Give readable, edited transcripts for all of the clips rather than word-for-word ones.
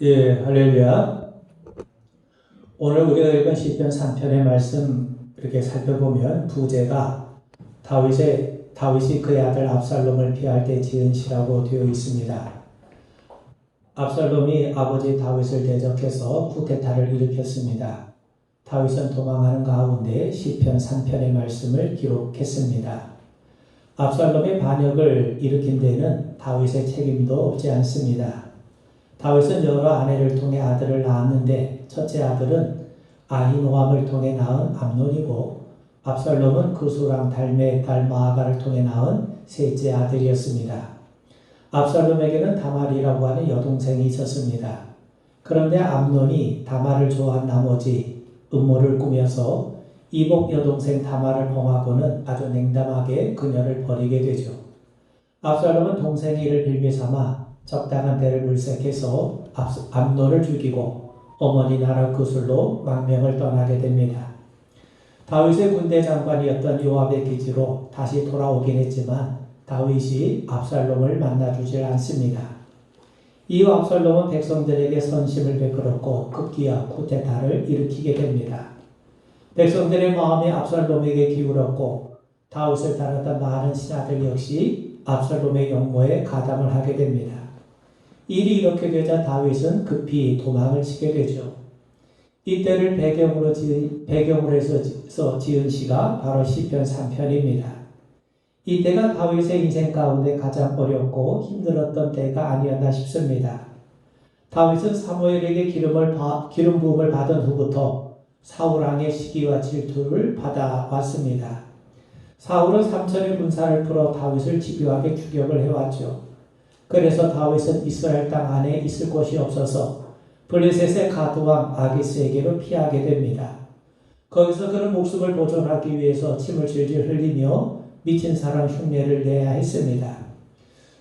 예, 할렐루야. 오늘 우리가 읽은 시편 3편의 말씀 이렇게 살펴보면 부제가 다윗이 그의 아들 압살롬을 피할 때 지은 시라고 되어 있습니다. 압살롬이 아버지 다윗을 대적해서 쿠데타를 일으켰습니다. 다윗은 도망하는 가운데 시편 3편의 말씀을 기록했습니다. 압살롬의 반역을 일으킨 데는 다윗의 책임도 없지 않습니다. 다윗은 여러 아내를 통해 아들을 낳았는데 첫째 아들은 아히노함을 통해 낳은 암논이고 압살롬은 그수랑 달메의 딸 마아가를 통해 낳은 셋째 아들이었습니다. 압살롬에게는 다말이라고 하는 여동생이 있었습니다. 그런데 암논이 다말을 좋아한 나머지 음모를 꾸며서 이복 여동생 다말을 범하고는 아주 냉담하게 그녀를 버리게 되죠. 압살롬은 동생의 일을 빌미삼아 적당한 때를 물색해서 암논을 죽이고 어머니 나라 그술로 망명을 떠나게 됩니다. 다윗의 군대 장관이었던 요압의 기지로 다시 돌아오긴 했지만 다윗이 압살롬을 만나주질 않습니다. 이후 압살롬은 백성들에게 선심을 베풀었고 급기야 쿠데타를 일으키게 됩니다. 백성들의 마음이 압살롬에게 기울었고 다윗을 따랐던 많은 신하들 역시 압살롬의 영모에 가담을 하게 됩니다. 일이 이렇게 되자 다윗은 급히 도망을 치게 되죠. 이때를 배경으로 해서 지은 시가 바로 시편 3편입니다. 이때가 다윗의 인생 가운데 가장 어렵고 힘들었던 때가 아니었나 싶습니다. 다윗은 사무엘에게 기름 부음을 받은 후부터 사울왕의 시기와 질투를 받아왔습니다. 사울은 삼천의 군사를 풀어 다윗을 집요하게 추격을 해왔죠. 그래서 다윗은 이스라엘 땅 안에 있을 곳이 없어서 블레셋의 가드왕 아기스에게로 피하게 됩니다. 거기서 그는 목숨을 보존하기 위해서 침을 질질 흘리며 미친 사람 흉내를 내야 했습니다.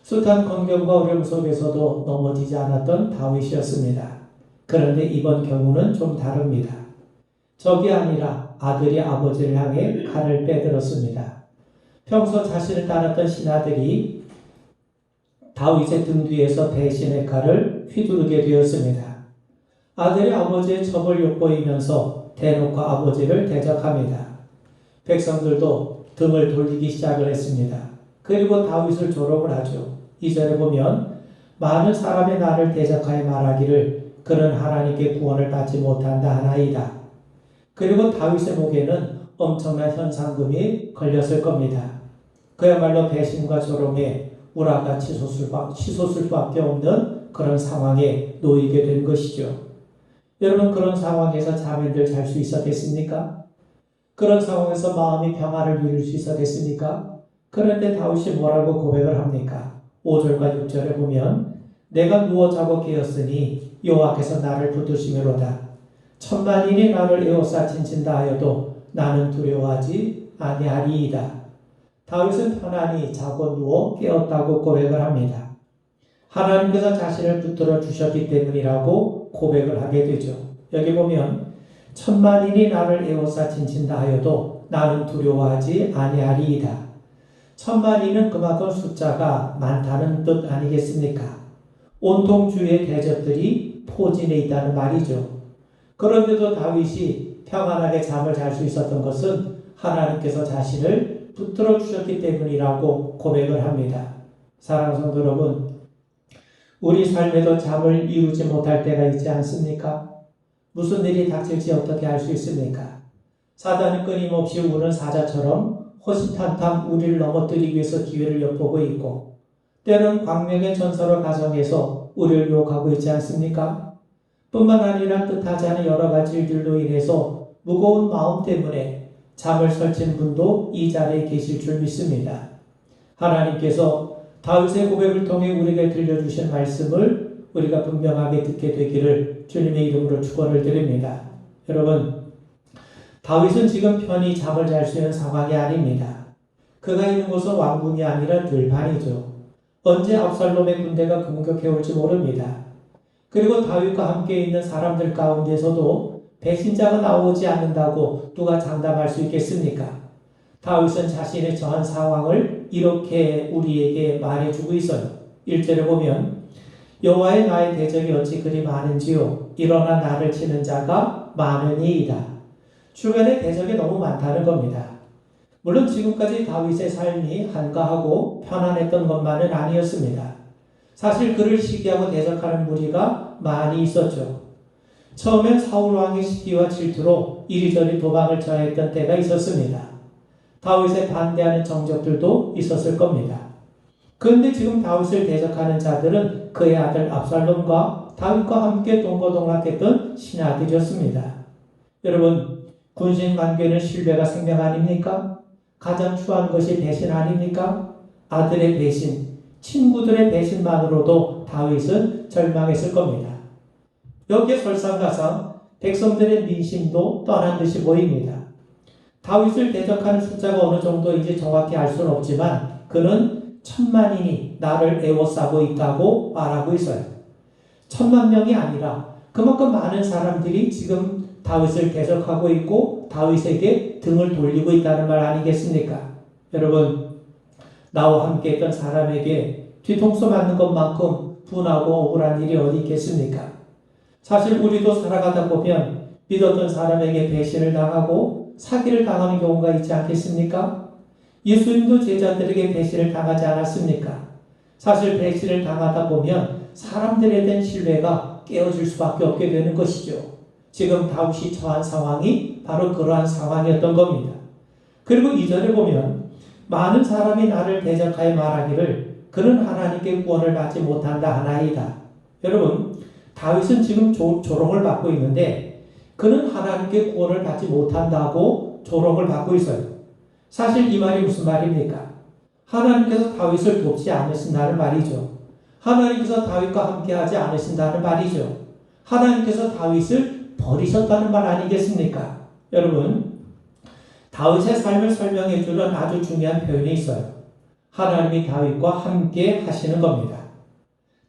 숱한 건경과 어려움 속에서도 넘어지지 않았던 다윗이었습니다. 그런데 이번 경우는 좀 다릅니다. 적이 아니라 아들이 아버지를 향해 칼을 빼들었습니다. 평소 자신을 따랐던 신하들이 다윗의 등 뒤에서 배신의 칼을 휘두르게 되었습니다. 아들이 아버지의 첩을 엿보이면서 대놓고 아버지를 대적합니다. 백성들도 등을 돌리기 시작을 했습니다. 그리고 다윗을 조롱을 하죠. 2절에 보면 많은 사람의 나를 대적하여 말하기를 그는 하나님께 구원을 받지 못한다 하나이다. 그리고 다윗의 목에는 엄청난 현상금이 걸렸을 겁니다. 그야말로 배신과 조롱에 우라가 치솟을 수밖에 없는 그런 상황에 놓이게 된 것이죠. 여러분, 그런 상황에서 자매들 잘 수 있었겠습니까? 그런 상황에서 마음이 평화를 누릴 수 있었겠습니까? 그런데 다윗이 뭐라고 고백을 합니까? 5절과 6절에 보면 내가 누워 자고 깨었으니 여호와께서 나를 붙드시미로다. 천만인이 나를 에워싸 친친다 하여도 나는 두려워하지 아니하리이다. 다윗은 편안히 자고 누워 깨었다고 고백을 합니다. 하나님께서 자신을 붙들어 주셨기 때문이라고 고백을 하게 되죠. 여기 보면 천만인이 나를 에워싸 친친다 하여도 나는 두려워하지 아니하리이다. 천만인은 그만큼 숫자가 많다는 뜻 아니겠습니까? 온통 주의 대적들이 포진해 있다는 말이죠. 그런데도 다윗이 평안하게 잠을 잘 수 있었던 것은 하나님께서 자신을 붙들어 주셨기 때문이라고 고백을 합니다. 사랑하는 성도 여러분, 우리 삶에도 잠을 이루지 못할 때가 있지 않습니까? 무슨 일이 닥칠지 어떻게 알 수 있습니까? 사단은 끊임없이 우는 사자처럼 호시탄탄 우리를 넘어뜨리기 위해서 기회를 엿보고 있고 때론 광명의 전설을 가정해서 우리를 유혹하고 있지 않습니까? 뿐만 아니라 뜻하지 않은 여러 가지 일들로 인해서 무거운 마음 때문에 잠을 설친 분도 이 자리에 계실 줄 믿습니다. 하나님께서 다윗의 고백을 통해 우리에게 들려주신 말씀을 우리가 분명하게 듣게 되기를 주님의 이름으로 축원을 드립니다. 여러분, 다윗은 지금 편히 잠을 잘 수 있는 상황이 아닙니다. 그가 있는 곳은 왕궁이 아니라 들판이죠. 언제 압살롬의 군대가 공격해 올지 모릅니다. 그리고 다윗과 함께 있는 사람들 가운데서도 배신자가 나오지 않는다고 누가 장담할 수 있겠습니까? 다윗은 자신의 저한 상황을 이렇게 우리에게 말해주고 있어요. 1절에 보면 여호와의 나의 대적이 어찌 그리 많은지요. 일어나 나를 치는 자가 많으니이다. 주변에 대적이 너무 많다는 겁니다. 물론 지금까지 다윗의 삶이 한가하고 편안했던 것만은 아니었습니다. 사실 그를 시기하고 대적하는 무리가 많이 있었죠. 처음엔 사울 왕의 시기와 질투로 이리저리 도망을 자했던 때가 있었습니다. 다윗에 반대하는 정적들도 있었을 겁니다. 그런데 지금 다윗을 대적하는 자들은 그의 아들 압살롬과 다윗과 함께 동고동락했던 신하들이었습니다. 여러분, 군신 관계는 신뢰가 생명 아닙니까? 가장 추한 것이 배신 아닙니까? 아들의 배신, 친구들의 배신만으로도 다윗은 절망했을 겁니다. 여기에 설상가상 백성들의 민심도 떠난 듯이 보입니다. 다윗을 대적하는 숫자가 어느 정도인지 정확히 알 수는 없지만 그는 1000만인이 나를 애워싸고 있다고 말하고 있어요. 1000만 명이 아니라 그만큼 많은 사람들이 지금 다윗을 대적하고 있고 다윗에게 등을 돌리고 있다는 말 아니겠습니까? 여러분, 나와 함께 했던 사람에게 뒤통수 맞는 것만큼 분하고 억울한 일이 어디 있겠습니까? 사실 우리도 살아가다 보면 믿었던 사람에게 배신을 당하고 사기를 당하는 경우가 있지 않겠습니까? 예수님도 제자들에게 배신을 당하지 않았습니까? 사실 배신을 당하다 보면 사람들에 대한 신뢰가 깨어질 수밖에 없게 되는 것이죠. 지금 다윗이 처한 상황이 바로 그러한 상황이었던 겁니다. 그리고 2절에 보면 많은 사람이 나를 대적하여 말하기를 그는 하나님께 구원을 받지 못한다 하나이다. 여러분, 다윗은 지금 조롱을 받고 있는데 그는 하나님께 구원을 받지 못한다고 조롱을 받고 있어요. 사실 이 말이 무슨 말입니까? 하나님께서 다윗을 돕지 않으신다는 말이죠. 하나님께서 다윗과 함께하지 않으신다는 말이죠. 하나님께서 다윗을 버리셨다는 말 아니겠습니까? 여러분, 다윗의 삶을 설명해 주는 아주 중요한 표현이 있어요. 하나님이 다윗과 함께 하시는 겁니다.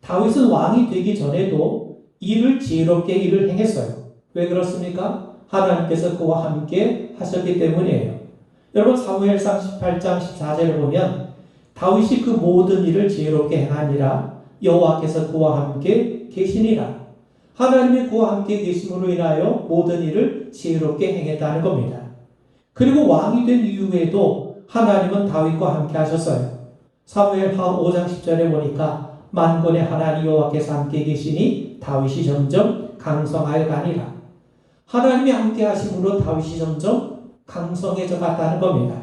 다윗은 왕이 되기 전에도 일을 지혜롭게 일을 행했어요. 왜 그렇습니까? 하나님께서 그와 함께 하셨기 때문이에요. 여러분, 사무엘상 18장 14절을 보면 다윗이 그 모든 일을 지혜롭게 행하니라 여호와께서 그와 함께 계시니라. 하나님이 그와 함께 계심으로 인하여 모든 일을 지혜롭게 행했다는 겁니다. 그리고 왕이 된 이후에도 하나님은 다윗과 함께 하셨어요. 사무엘하 5장 10절에 보니까 만군의 하나님 여호와께서 함께 계시니 다윗이 점점 강성하여 가니라. 하나님이 함께 하심으로 다윗이 점점 강성해져 갔다는 겁니다.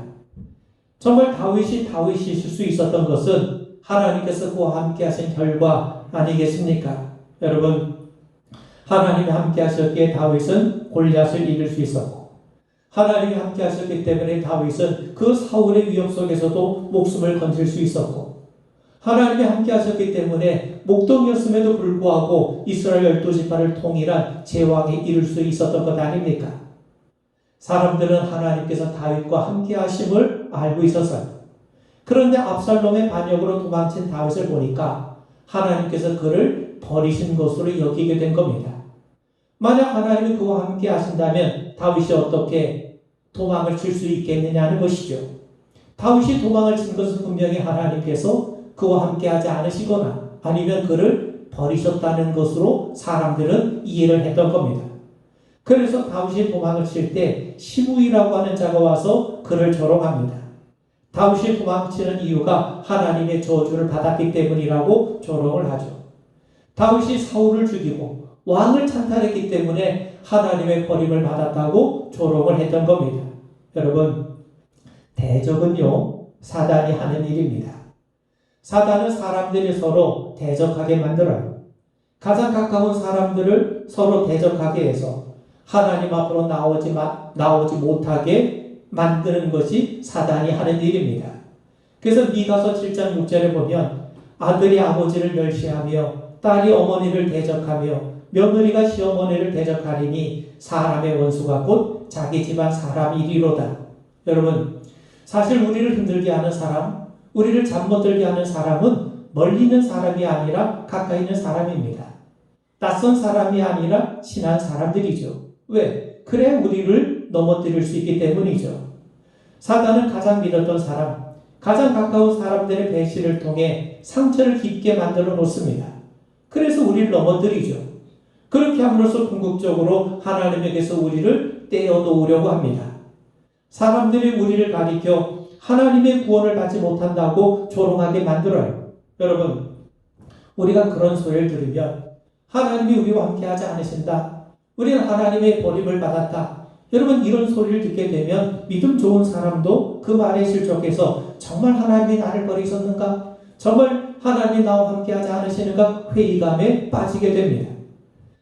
정말 다윗이실 수 있었던 것은 하나님께서 그와 함께 하신 결과 아니겠습니까? 여러분, 하나님이 함께 하셨기에 다윗은 골리앗을 이길 수 있었고 하나님이 함께 하셨기 때문에 다윗은 그 사울의 위협 속에서도 목숨을 건질 수 있었고 하나님이 함께 하셨기 때문에 목동이었음에도 불구하고 이스라엘 12지파를 통일한 제왕이 이룰 수 있었던 것 아닙니까? 사람들은 하나님께서 다윗과 함께 하심을 알고 있었어요. 그런데 압살롬의 반역으로 도망친 다윗을 보니까 하나님께서 그를 버리신 것으로 여기게 된 겁니다. 만약 하나님이 그와 함께 하신다면 다윗이 어떻게 도망을 칠 수 있겠느냐는 것이죠. 다윗이 도망을 친 것은 분명히 하나님께서 그와 함께 하지 않으시거나 아니면 그를 버리셨다는 것으로 사람들은 이해를 했던 겁니다. 그래서 다윗이 도망을 칠 때 시므이라고 하는 자가 와서 그를 조롱합니다. 다윗이 도망치는 이유가 하나님의 저주를 받았기 때문이라고 조롱을 하죠. 다윗이 사울을 죽이고 왕을 찬탈했기 때문에 하나님의 버림을 받았다고 조롱을 했던 겁니다. 여러분, 대적은요, 사단이 하는 일입니다. 사단은 사람들이 서로 대적하게 만들어요. 가장 가까운 사람들을 서로 대적하게 해서 하나님 앞으로 나오지 못하게 만드는 것이 사단이 하는 일입니다. 그래서 미가서 7장 6절에 보면 아들이 아버지를 멸시하며 딸이 어머니를 대적하며 며느리가 시어머니를 대적하리니 사람의 원수가 곧 자기 집안 사람이리로다. 여러분, 사실 우리를 힘들게 하는 사람, 우리를 잠 못 들게 하는 사람은 멀리 있는 사람이 아니라 가까이 있는 사람입니다. 낯선 사람이 아니라 친한 사람들이죠. 왜? 그래 우리를 넘어뜨릴 수 있기 때문이죠. 사단은 가장 믿었던 사람, 가장 가까운 사람들의 배신을 통해 상처를 깊게 만들어 놓습니다. 그래서 우리를 넘어뜨리죠. 그렇게 함으로써 궁극적으로 하나님에게서 우리를 떼어놓으려고 합니다. 사람들이 우리를 가리켜 하나님의 구원을 받지 못한다고 조롱하게 만들어요. 여러분, 우리가 그런 소리를 들으면 하나님이 우리와 함께하지 않으신다. 우리는 하나님의 버림을 받았다. 여러분, 이런 소리를 듣게 되면 믿음 좋은 사람도 그 말에 실족해서 정말 하나님이 나를 버리셨는가? 정말 하나님이 나와 함께하지 않으시는가? 회의감에 빠지게 됩니다.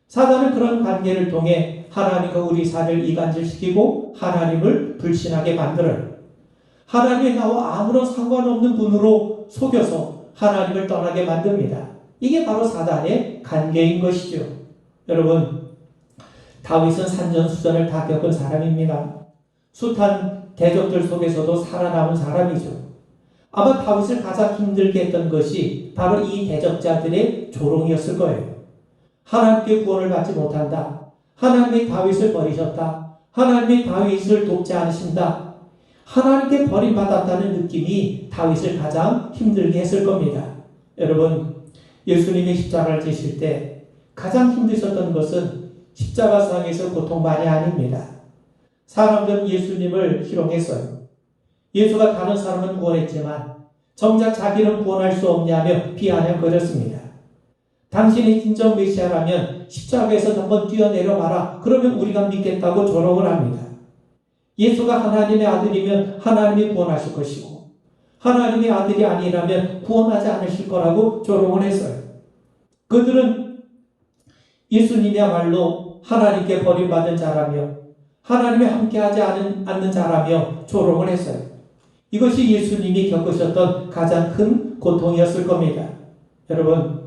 사단은 그런 관계를 통해 하나님과 우리 삶을 이간질시키고 하나님을 불신하게 만들어요. 하나님이 나와 아무런 상관없는 분으로 속여서 하나님을 떠나게 만듭니다. 이게 바로 사단의 관계인 것이죠. 여러분, 다윗은 산전수전을 다 겪은 사람입니다. 숱한 대적들 속에서도 살아남은 사람이죠. 아마 다윗을 가장 힘들게 했던 것이 바로 이 대적자들의 조롱이었을 거예요. 하나님께 구원을 받지 못한다. 하나님이 다윗을 버리셨다. 하나님이 다윗을 돕지 않으신다. 하나님께 버림받았다는 느낌이 다윗을 가장 힘들게 했을 겁니다. 여러분, 예수님이 십자가를 지실 때 가장 힘드셨던 것은 십자가상에서 고통만이 아닙니다. 사람들은 예수님을 희롱했어요. 예수가 다른 사람은 구원했지만 정작 자기는 구원할 수 없냐며 비아냥거렸습니다. 당신이 진정 메시아라면 십자가에서 한번 뛰어내려 봐라. 그러면 우리가 믿겠다고 조롱을 합니다. 예수가 하나님의 아들이면 하나님이 구원하실 것이고 하나님의 아들이 아니라면 구원하지 않으실 거라고 조롱을 했어요. 그들은 예수님이야말로 하나님께 버림받은 자라며 하나님이 함께하지 않는 자라며 조롱을 했어요. 이것이 예수님이 겪으셨던 가장 큰 고통이었을 겁니다. 여러분,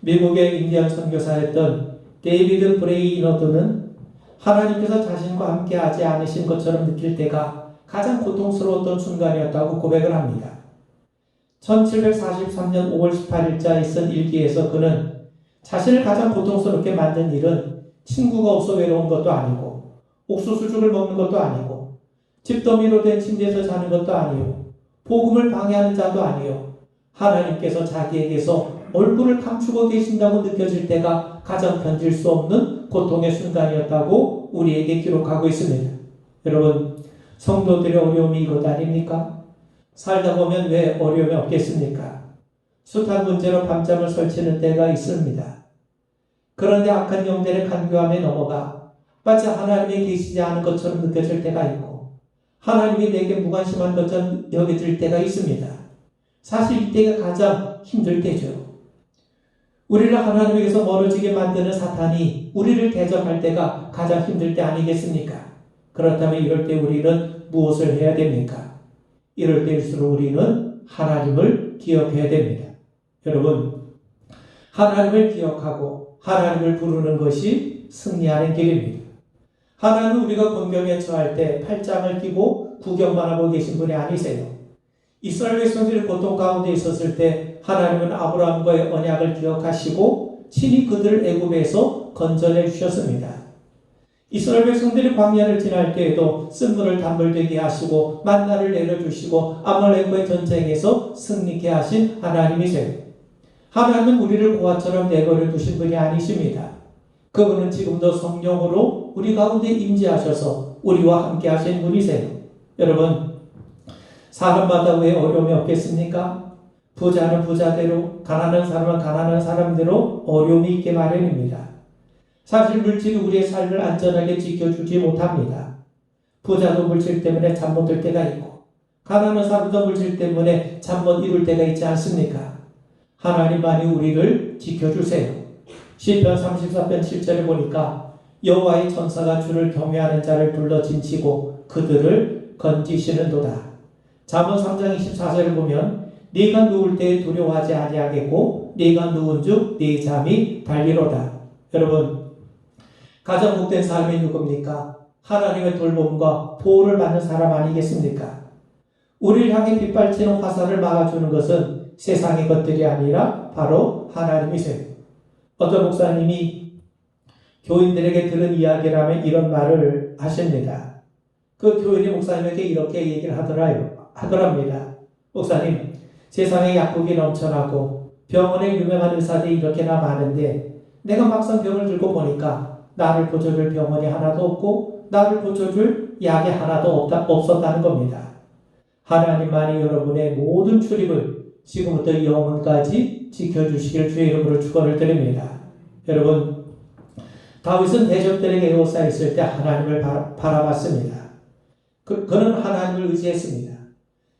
미국의 인디언 선교사였던 데이비드 브레이너드는 하나님께서 자신과 함께하지 않으신 것처럼 느낄 때가 가장 고통스러웠던 순간이었다고 고백을 합니다. 1743년 5월 18일자에 쓴 일기에서 그는 자신을 가장 고통스럽게 만든 일은 친구가 없어 외로운 것도 아니고 옥수수죽을 먹는 것도 아니고 집더미로 된 침대에서 자는 것도 아니요 복음을 방해하는 자도 아니요 하나님께서 자기에게서 얼굴을 감추고 계신다고 느껴질 때가 가장 견딜 수 없는 고통의 순간이었다고 우리에게 기록하고 있습니다. 여러분, 성도들의 어려움이 이것 아닙니까? 살다 보면 왜 어려움이 없겠습니까? 숱한 문제로 밤잠을 설치는 때가 있습니다. 그런데 악한 영들의 간교함에 넘어가 마치 하나님이 계시지 않은 것처럼 느껴질 때가 있고 하나님이 내게 무관심한 것처럼 여겨질 때가 있습니다. 사실 이때가 가장 힘들 때죠. 우리를 하나님에게서 멀어지게 만드는 사탄이 우리를 대적할 때가 가장 힘들 때 아니겠습니까? 그렇다면 이럴 때 우리는 무엇을 해야 됩니까? 이럴 때일수록 우리는 하나님을 기억해야 됩니다. 여러분, 하나님을 기억하고 하나님을 부르는 것이 승리하는 길입니다. 하나님은 우리가 권경에 처할 때 팔짱을 끼고 구경만 하고 계신 분이 아니세요. 이스라엘 백성들이 고통 가운데 있었을 때 하나님은 아브라함과의 언약을 기억하시고 친히 그들을 애굽에서 건져내 주셨습니다. 이스라엘 백성들이 광야를 지날 때에도 쓴물을 단물되게 하시고 만나를 내려주시고 아말렉과의 전쟁에서 승리케 하신 하나님이세요. 하나님은 우리를 고아처럼 내버려 두신 분이 아니십니다. 그분은 지금도 성령으로 우리 가운데 임재하셔서 우리와 함께 하신 분이세요. 여러분, 사람마다 왜 어려움이 없겠습니까? 부자는 부자대로, 가난한 사람은 가난한 사람대로 어려움이 있게 마련입니다. 사실 물질이 우리의 삶을 안전하게 지켜주지 못합니다. 부자도 물질 때문에 잠 못 들 때가 있고 가난한 사람도 물질 때문에 잠 못 이룰 때가 있지 않습니까? 하나님만이 우리를 지켜주세요. 시편 34편 7절에 보니까 여호와의 천사가 주를 경외하는 자를 불러 진치고 그들을 건지시는도다. 잠언 3장 24절을 보면 네가 누울 때에 두려워하지 아니하겠고 네가 누운 즉 네 잠이 달리로다. 여러분, 가장 복된 삶이 누굽니까? 하나님의 돌봄과 보호를 받는 사람 아니겠습니까? 우리를 향해 빗발치는 화살을 막아주는 것은 세상의 것들이 아니라 바로 하나님이세요. 어떤 목사님이 교인들에게 들은 이야기라면 이런 말을 하십니다. 그 교인이 목사님에게 이렇게 얘기를 하더랍니다. 목사님, 세상에 약국이 넘쳐나고 병원에 유명한 의사들이 이렇게나 많은데 내가 막상 병을 들고 보니까 나를 고쳐줄 병원이 하나도 없고 나를 고쳐줄 약이 하나도 없었다는 겁니다. 하나님만이 여러분의 모든 출입을 지금부터 영원까지 지켜주시길 주의 이름으로 축원을 드립니다. 여러분, 다윗은 대적들에게 에워싸였을 때 하나님을 바라봤습니다. 그는 하나님을 의지했습니다.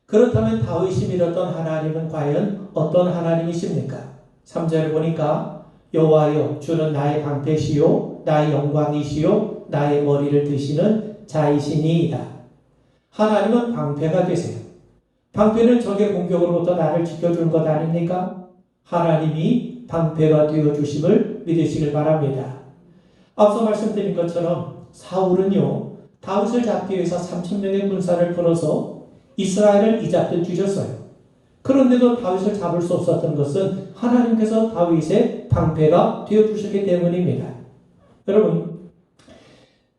그렇다면 다윗이 믿었던 하나님은 과연 어떤 하나님이십니까? 3절을 보니까 여호와여 주는 나의 방패시요 나의 영광이시요 나의 머리를 드시는 자이시니이다. 하나님은 방패가 되세요. 방패는 적의 공격으로부터 나를 지켜주는 것 아닙니까? 하나님이 방패가 되어주심을 믿으시길 바랍니다. 앞서 말씀드린 것처럼 사울은요 다윗을 잡기 위해서 3,000명의 군사를 풀어서 이스라엘을 이잡듯 뒤졌어요. 그런데도 다윗을 잡을 수 없었던 것은 하나님께서 다윗의 방패가 되어주셨기 때문입니다. 여러분,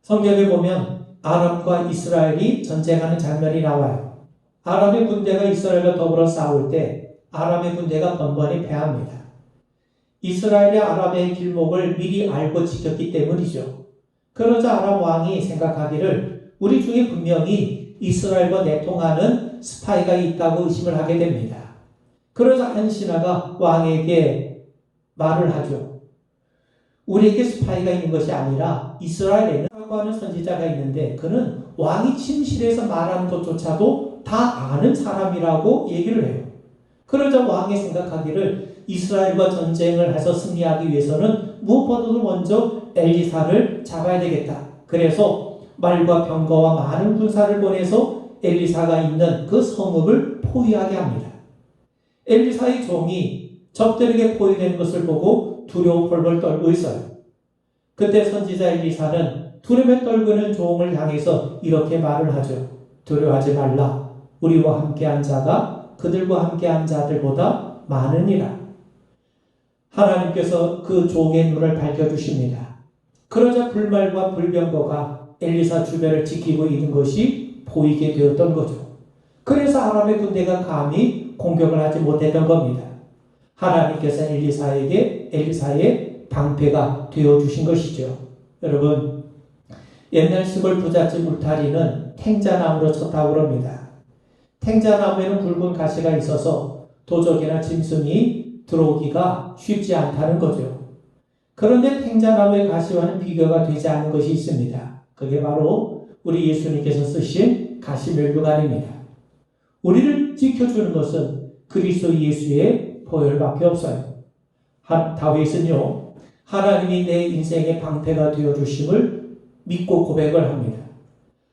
성경에 보면 아람과 이스라엘이 전쟁하는 장면이 나와요. 아람의 군대가 이스라엘과 더불어 싸울 때 아람의 군대가 번번이 패합니다. 이스라엘이 아람의 길목을 미리 알고 지켰기 때문이죠. 그러자 아람 왕이 생각하기를 우리 중에 분명히 이스라엘과 내통하는 스파이가 있다고 의심을 하게 됩니다. 그러자 한 신하가 왕에게 말을 하죠. 우리에게 스파이가 있는 것이 아니라 이스라엘에는 라고 하는 선지자가 있는데 그는 왕이 침실에서 말하는 것조차도 다 아는 사람이라고 얘기를 해요. 그러자 왕이 생각하기를 이스라엘과 전쟁을 해서 승리하기 위해서는 무엇보다도 먼저 엘리사를 잡아야 되겠다. 그래서 말과 병거와 많은 군사를 보내서 엘리사가 있는 그 성읍을 포위하게 합니다. 엘리사의 종이 적들에게 포위된 것을 보고 두려워 벌벌 떨고 있어요. 그때 선지자 엘리사는 두려움에 떨고는 종을 향해서 이렇게 말을 하죠. 두려워하지 말라. 우리와 함께한 자가 그들과 함께한 자들보다 많으니라. 하나님께서 그 종의 눈을 밝혀주십니다. 그러자 불말과 불병거가 엘리사 주변을 지키고 있는 것이 보이게 되었던 거죠. 그래서 아람의 군대가 감히 공격을 하지 못했던 겁니다. 하나님께서 엘리사의 방패가 되어주신 것이죠. 여러분, 옛날 시골 부잣집 울타리는 탱자나무로 쳤다고 합니다. 탱자나무에는 굵은 가시가 있어서 도적이나 짐승이 들어오기가 쉽지 않다는 거죠. 그런데 탱자나무의 가시와는 비교가 되지 않는 것이 있습니다. 그게 바로 우리 예수님께서 쓰신 가시면류관입니다. 우리를 지켜주는 것은 그리스도 예수의 보혈밖에 없어요. 다윗은요, 하나님이 내 인생의 방패가 되어주심을 믿고 고백을 합니다.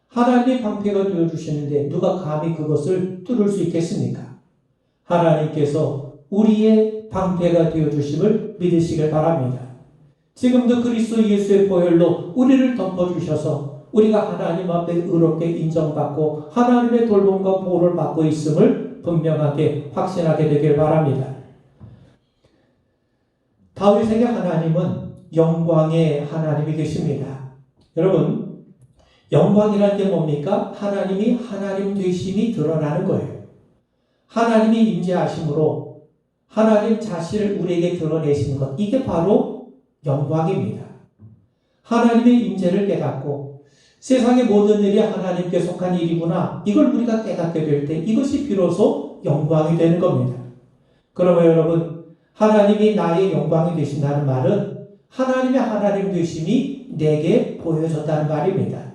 하나님의 방패가 되어주시는데 누가 감히 그것을 뚫을 수 있겠습니까? 하나님께서 우리의 방패가 되어주심을 믿으시길 바랍니다. 지금도 그리스도 예수의 보혈로 우리를 덮어주셔서 우리가 하나님 앞에 의롭게 인정받고 하나님의 돌봄과 보호를 받고 있음을 분명하게 확신하게 되길 바랍니다. 다윗에게 하나님은 영광의 하나님이 되십니다. 여러분, 영광이라는 게 뭡니까? 하나님이 하나님 되심이 드러나는 거예요. 하나님이 임재하심으로 하나님 자신을 우리에게 드러내시는 것, 이게 바로 영광입니다. 하나님의 임재를 깨닫고 세상의 모든 일이 하나님께 속한 일이구나, 이걸 우리가 깨닫게 될 때 이것이 비로소 영광이 되는 겁니다. 그러면 여러분, 하나님이 나의 영광이 되신다는 말은 하나님의 하나님 되심이 내게 보여졌다는 말입니다.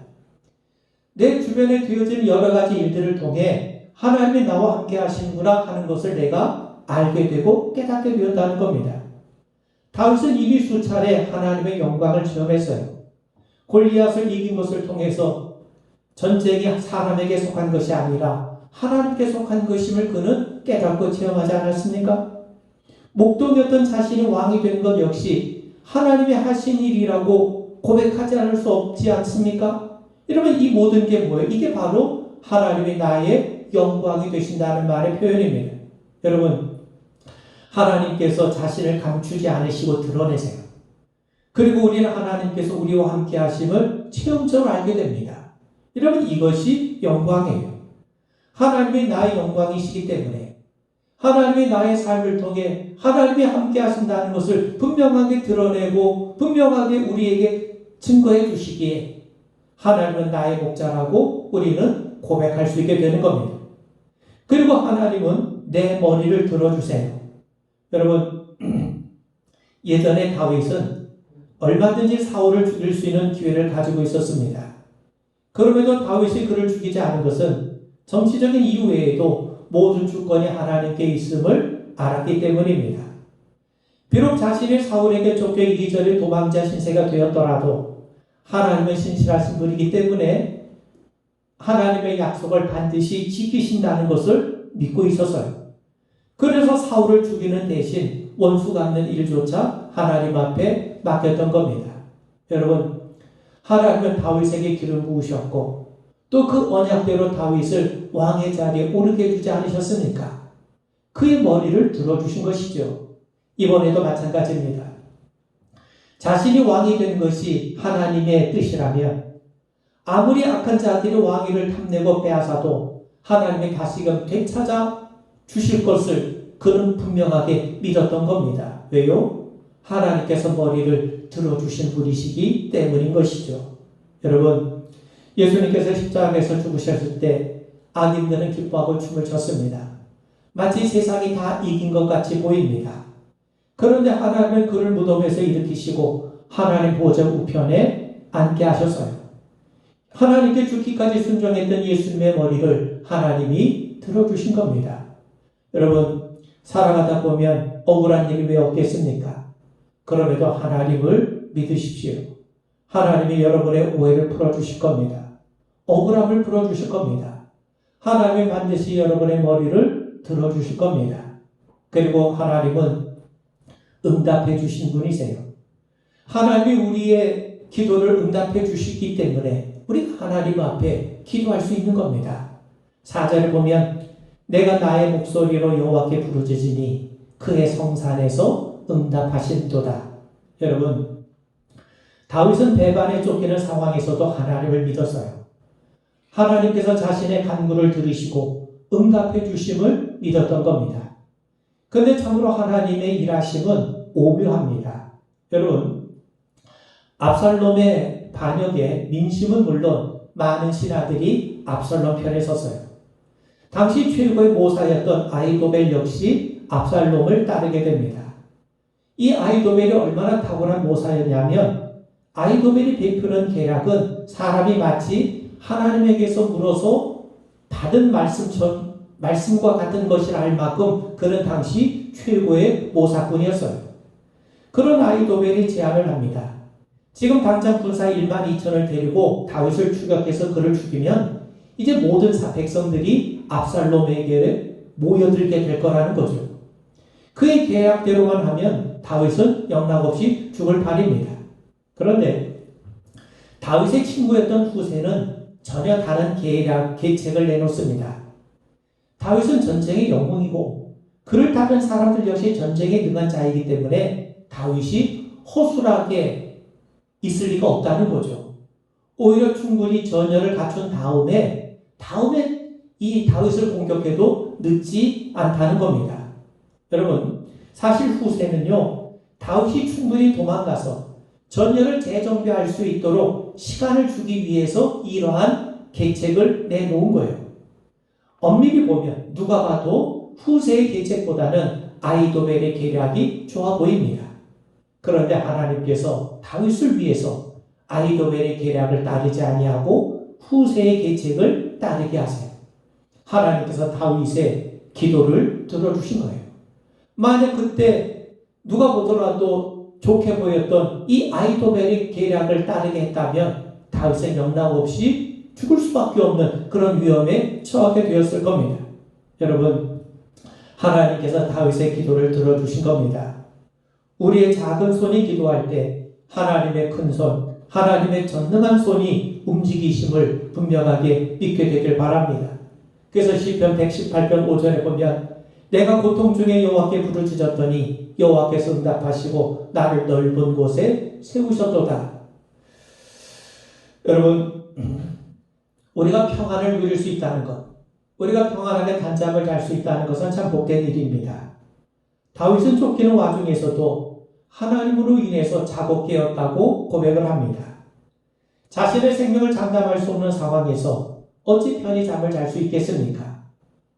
내 주변에 되어지는 여러 가지 일들을 통해 하나님이 나와 함께 하시는구나 하는 것을 내가 알게 되고 깨닫게 되었다는 겁니다. 다윗은 이미 수차례 하나님의 영광을 체험했어요. 골리앗을 이긴 것을 통해서 전쟁이 사람에게 속한 것이 아니라 하나님께 속한 것임을 그는 깨닫고 체험하지 않았습니까? 목동이었던 자신이 왕이 된 것 역시 하나님이 하신 일이라고 고백하지 않을 수 없지 않습니까? 여러분, 이 모든 게 뭐예요? 이게 바로 하나님이 나의 영광이 되신다는 말의 표현입니다. 여러분, 하나님께서 자신을 감추지 않으시고 드러내세요. 그리고 우리는 하나님께서 우리와 함께 하심을 체험적으로 알게 됩니다. 여러분, 이것이 영광이에요. 하나님이 나의 영광이시기 때문에 하나님이 나의 삶을 통해 하나님이 함께 하신다는 것을 분명하게 드러내고 분명하게 우리에게 증거해 주시기에 하나님은 나의 목자라고 우리는 고백할 수 있게 되는 겁니다. 그리고 하나님은 내 머리를 들어주세요. 여러분, 예전에 다윗은 얼마든지 사울을 죽일 수 있는 기회를 가지고 있었습니다. 그럼에도 다윗이 그를 죽이지 않은 것은 정치적인 이유 외에도 모든 주권이 하나님께 있음을 알았기 때문입니다. 비록 자신이 사울에게 쫓겨 이리저리 도망자 신세가 되었더라도 하나님은 신실하신 분이기 때문에 하나님의 약속을 반드시 지키신다는 것을 믿고 있었어요. 그래서 사울을 죽이는 대신 원수 갚는 일조차 하나님 앞에 맡겼던 겁니다. 여러분, 하나님은 다윗에게 기름 부으셨고 또 그 언약대로 다윗을 왕의 자리에 오르게 해주지 않으셨습니까? 그의 머리를 들어주신 것이죠. 이번에도 마찬가지입니다. 자신이 왕이 된 것이 하나님의 뜻이라면 아무리 악한 자들이 왕위를 탐내고 빼앗아도 하나님이 다시금 되찾아 주실 것을 그는 분명하게 믿었던 겁니다. 왜요? 하나님께서 머리를 들어주신 분이시기 때문인 것이죠. 여러분, 예수님께서 십자가에서 죽으셨을 때 악인들은 기뻐하고 춤을 췄습니다. 마치 세상이 다 이긴 것 같이 보입니다. 그런데 하나님은 그를 무덤에서 일으키시고 하나님 보좌 우편에 앉게 하셨어요. 하나님께 죽기까지 순종했던 예수님의 머리를 하나님이 들어주신 겁니다. 여러분, 살아가다 보면 억울한 일이 왜 없겠습니까? 그럼에도 하나님을 믿으십시오. 하나님이 여러분의 오해를 풀어주실 겁니다. 억울함을 풀어주실 겁니다. 하나님이 반드시 여러분의 머리를 들어주실 겁니다. 그리고 하나님은 응답해 주신 분이세요. 하나님이 우리의 기도를 응답해 주시기 때문에 우리가 하나님 앞에 기도할 수 있는 겁니다. 4절에 보면 내가 나의 목소리로 여호와께 부르짖으니 그의 성산에서 응답하신도다. 여러분, 다윗은 배반에 쫓기는 상황에서도 하나님을 믿었어요. 하나님께서 자신의 간구를 들으시고 응답해 주심을 믿었던 겁니다. 그런데 참으로 하나님의 일하심은 오묘합니다. 여러분, 압살롬의 반역에 민심은 물론 많은 신하들이 압살롬 편에 섰어요. 당시 최고의 모사였던 아히도벨 역시 압살롬을 따르게 됩니다. 이 아히도벨이 얼마나 탁월한 모사였냐면 아히도벨이 베푸는 계략은 사람이 마치 하나님에게서 물어서 받은 말씀과 같은 것이라 할 만큼 그는 당시 최고의 모사꾼이었어요. 그런 아히도벨이 제안을 합니다. 지금 당장 군사 1만 2천을 데리고 다윗을 추격해서 그를 죽이면 이제 모든 백성들이 압살롬에게 모여들게 될 거라는 거죠. 그의 계약대로만 하면 다윗은 영락없이 죽을 판입니다. 그런데 다윗의 친구였던 후세는 전혀 다른 계책을 내놓습니다. 다윗은 전쟁의 영웅이고 그를 따른 사람들 역시 전쟁에 능한 자이기 때문에 다윗이 허술하게 있을 리가 없다는 거죠. 오히려 충분히 전열을 갖춘 다음에 이 다윗을 공격해도 늦지 않다는 겁니다. 여러분, 사실 후세는요, 다윗이 충분히 도망가서 전열을 재정비할 수 있도록 시간을 주기 위해서 이러한 계책을 내놓은 거예요. 엄밀히 보면 누가 봐도 후세의 계책보다는 아히도벨의 계략이 좋아 보입니다. 그런데 하나님께서 다윗을 위해서 아히도벨의 계략을 따르지 아니하고 후세의 계책을 따르게 하세요. 하나님께서 다윗의 기도를 들어주신 거예요. 만약 그때 누가 보더라도 좋게 보였던 이 아히도벨의 계략을 따르게 했다면 다윗은 영락없이 죽을 수밖에 없는 그런 위험에 처하게 되었을 겁니다. 여러분, 하나님께서 다윗의 기도를 들어주신 겁니다. 우리의 작은 손이 기도할 때 하나님의 큰 손, 하나님의 전능한 손이 움직이심을 분명하게 믿게 되길 바랍니다. 그래서 시편 118편 5절에 보면 내가 고통 중에 여호와께 부르짖었더니 여호와께서 응답하시고 나를 넓은 곳에 세우셨도다. 여러분, 우리가 평안을 누릴 수 있다는 것, 우리가 평안하게 단잠을 잘 수 있다는 것은 참 복된 일입니다. 다윗은 쫓기는 와중에서도 하나님으로 인해서 자고 깨었다고 고백을 합니다. 자신의 생명을 장담할 수 없는 상황에서 어찌 편히 잠을 잘 수 있겠습니까?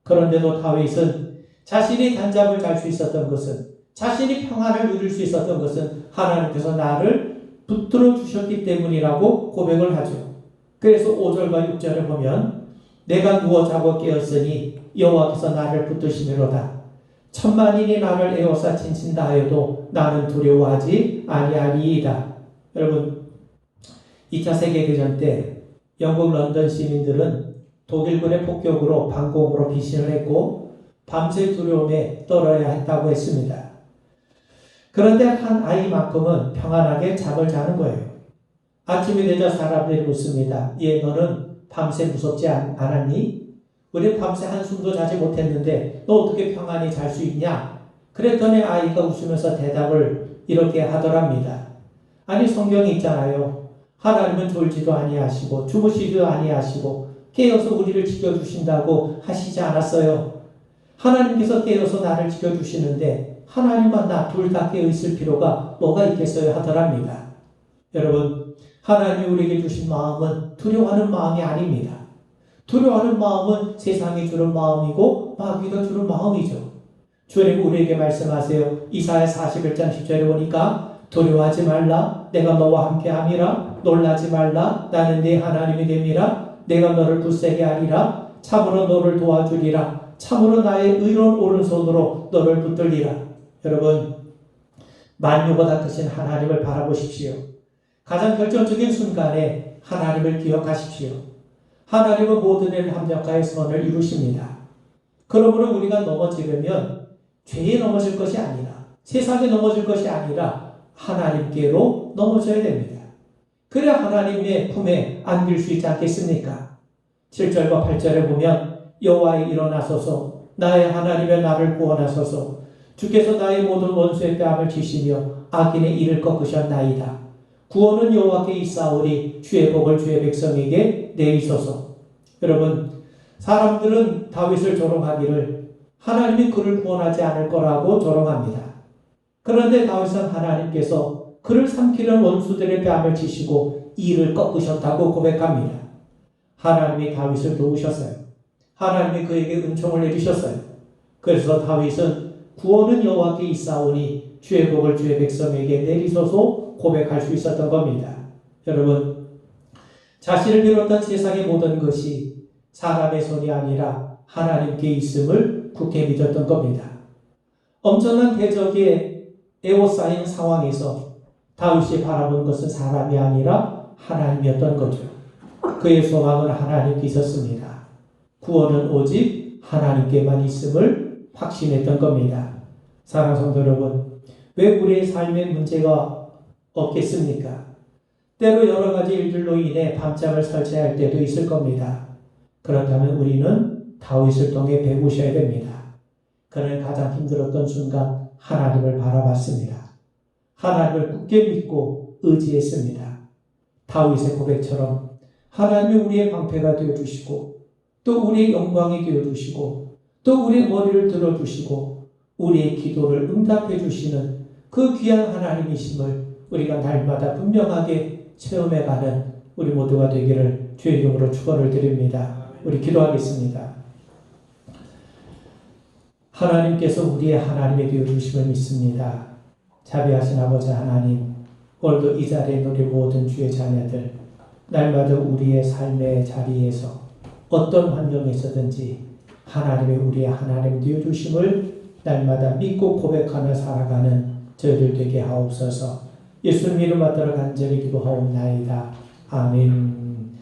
그런데도 다윗은 자신이 단잠을 잘 수 있었던 것은, 자신이 평안을 누릴 수 있었던 것은 하나님께서 나를 붙들어 주셨기 때문이라고 고백을 하죠. 그래서 5절과 6절을 보면 내가 누워 자고 깨었으니 여호와께서 나를 붙드시미로다. 천만인이 나를 에워싸 친친다 하여도 나는 두려워하지 아니하리이다. 여러분, 2차 세계대전 때 영국 런던 시민들은 독일군의 폭격으로 방공으로 피신을 했고 밤새 두려움에 떨어야 했다고 했습니다. 그런데 한 아이만큼은 평안하게 잠을 자는 거예요. 아침이 되자 사람들이 묻습니다. 얘 너는 밤새 무섭지 않았니? 우리 밤새 한숨도 자지 못했는데 너 어떻게 평안히 잘 수 있냐? 그랬더니 아이가 웃으면서 대답을 이렇게 하더랍니다. 아니 성경에 있잖아요. 하나님은 졸지도 아니하시고 주무시지도 아니하시고 깨어서 우리를 지켜주신다고 하시지 않았어요. 하나님께서 깨어서 나를 지켜주시는데 하나님과 나 둘 다 깨어있을 필요가 뭐가 있겠어요 하더랍니다. 여러분, 하나님이 우리에게 주신 마음은 두려워하는 마음이 아닙니다. 두려워하는 마음은 세상이 주는 마음이고 마귀가 주는 마음이죠. 주님 우리에게 말씀하세요. 이사야 41장 10절에 보니까 두려워하지 말라 내가 너와 함께함이라 놀라지 말라 나는 네 하나님이 됨이라 내가 너를 굳세게 하리라 참으로 너를 도와주리라 참으로 나의 의로운 오른손으로 너를 붙들리라. 여러분, 만유보다 크신 하나님을 바라보십시오. 가장 결정적인 순간에 하나님을 기억하십시오. 하나님은 모든 일을 합력하여 선을 이루십니다. 그러므로 우리가 넘어지려면 죄에 넘어질 것이 아니라 세상에 넘어질 것이 아니라 하나님께로 넘어져야 됩니다. 그래야 하나님의 품에 안길 수 있지 않겠습니까? 7절과 8절에 보면 여호와여 일어나소서 나의 하나님의 나를 구원하소서 주께서 나의 모든 원수의 뺨을 치시며 악인의 이를 꺾으셨나이다. 구원은 여호와께 있사오니 주의 복을 주의 백성에게 내리소서. 여러분, 사람들은 다윗을 조롱하기를 하나님이 그를 구원하지 않을 거라고 조롱합니다. 그런데 다윗은 하나님께서 그를 삼키는 원수들의 뺨을 치시고 이를 꺾으셨다고 고백합니다. 하나님이 다윗을 도우셨어요. 하나님이 그에게 은총을 내주셨어요. 그래서 다윗은 구원은 여호와께 있사오니 주의 복을 주의 백성에게 내리소서 고백할 수 있었던 겁니다. 여러분, 자신을 비롯한 세상의 모든 것이 사람의 손이 아니라 하나님께 있음을 굳게 믿었던 겁니다. 엄청난 대적에 에워싸인 상황에서 다윗이 바라본 것은 사람이 아니라 하나님이었던 거죠. 그의 소망은 하나님께 있었습니다. 구원은 오직 하나님께만 있음을 확신했던 겁니다. 사랑하는 성도 여러분, 왜 우리의 삶에 문제가 없겠습니까? 때로 여러 가지 일들로 인해 밤잠을 설치해야 할 때도 있을 겁니다. 그렇다면 우리는 다윗을 통해 배우셔야 됩니다. 그는 가장 힘들었던 순간 하나님을 바라봤습니다. 하나님을 굳게 믿고 의지했습니다. 다윗의 고백처럼 하나님이 우리의 방패가 되어주시고 또 우리의 영광이 되어주시고 또 우리의 머리를 들어주시고 우리의 기도를 응답해 주시는 그 귀한 하나님이심을 우리가 날마다 분명하게 체험해가는 우리 모두가 되기를 주의 이름으로 축원을 드립니다. 우리 기도하겠습니다. 하나님께서 우리의 하나님이 되어주심을 믿습니다. 자비하신 아버지 하나님, 오늘도 이 자리에 우리 모든 주의 자녀들 날마다 우리의 삶의 자리에서 어떤 환경에서든지 하나님이 우리의 하나님 되어주심을 날마다 믿고 고백하며 살아가는 저희들 되게 하옵소서. 예수님 이름 받들어 간절히 기도하옵나이다. 아멘.